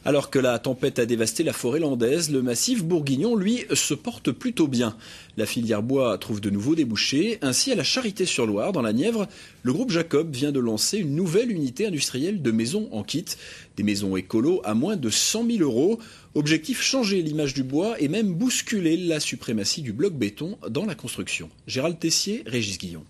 Alors que la tempête a dévasté la forêt landaise, le massif bourguignon, lui, se porte plutôt bien. La filière bois trouve de nouveaux débouchés. Ainsi, à la Charité-sur-Loire, dans la Nièvre, le groupe Jacob vient de lancer une nouvelle unité industrielle de maisons en kit. Des maisons écolo à moins de 100 000 euros. Objectif, changer l'image du bois et même bousculer la suprématie du bloc béton dans la construction. Gérald Tessier, Régis Guillon.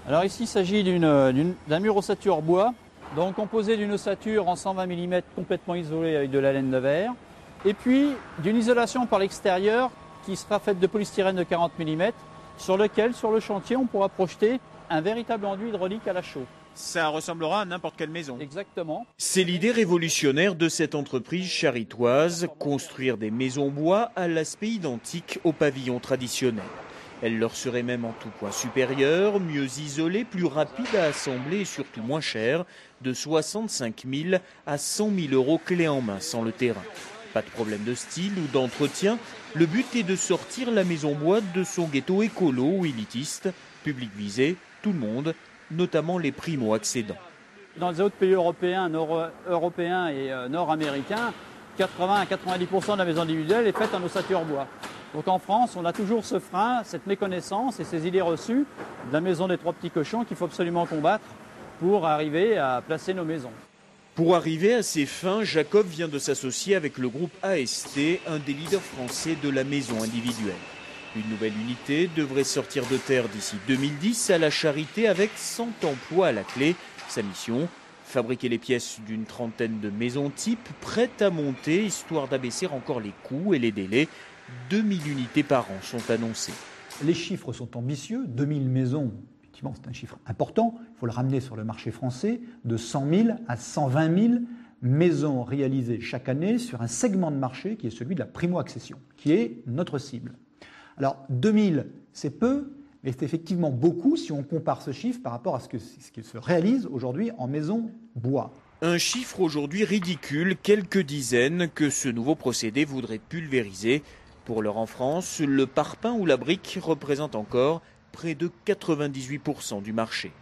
Alors ici, il s'agit d'un mur ossature bois. Donc composé d'une ossature en 120 mm complètement isolée avec de la laine de verre. Et puis d'une isolation par l'extérieur qui sera faite de polystyrène de 40 mm sur lequel, sur le chantier, on pourra projeter un véritable enduit hydraulique à la chaux. Ça ressemblera à n'importe quelle maison. Exactement. C'est l'idée révolutionnaire de cette entreprise charitoise, construire des maisons bois à l'aspect identique au pavillon traditionnel. Elle leur serait même en tout point supérieure, mieux isolée, plus rapide à assembler et surtout moins chère, de 65 000 à 100 000 euros clé en main sans le terrain. Pas de problème de style ou d'entretien, le but est de sortir la maison bois de son ghetto écolo ou élitiste, public visé, tout le monde, notamment les primo-accédants. Dans les autres pays européens, nord-européens et nord-américains, 80 à 90% de la maison individuelle est faite en ossature bois. Donc en France, on a toujours ce frein, cette méconnaissance et ces idées reçues de la maison des trois petits cochons qu'il faut absolument combattre pour arriver à placer nos maisons. Pour arriver à ces fins, Jacob vient de s'associer avec le groupe AST, un des leaders français de la maison individuelle. Une nouvelle unité devrait sortir de terre d'ici 2010 à la Charité avec 100 emplois à la clé. Sa mission, fabriquer les pièces d'une trentaine de maisons type prêtes à monter, histoire d'abaisser encore les coûts et les délais. 2000 unités par an sont annoncées. Les chiffres sont ambitieux, 2000 maisons, effectivement c'est un chiffre important, il faut le ramener sur le marché français, de 100 000 à 120 000 maisons réalisées chaque année sur un segment de marché qui est celui de la primo-accession, qui est notre cible. Alors 2000 c'est peu, mais c'est effectivement beaucoup si on compare ce chiffre par rapport à ce qui se réalise aujourd'hui en maison bois. Un chiffre aujourd'hui ridicule, quelques dizaines que ce nouveau procédé voudrait pulvériser. Pour l'heure en France, le parpaing ou la brique représente encore près de 98% du marché.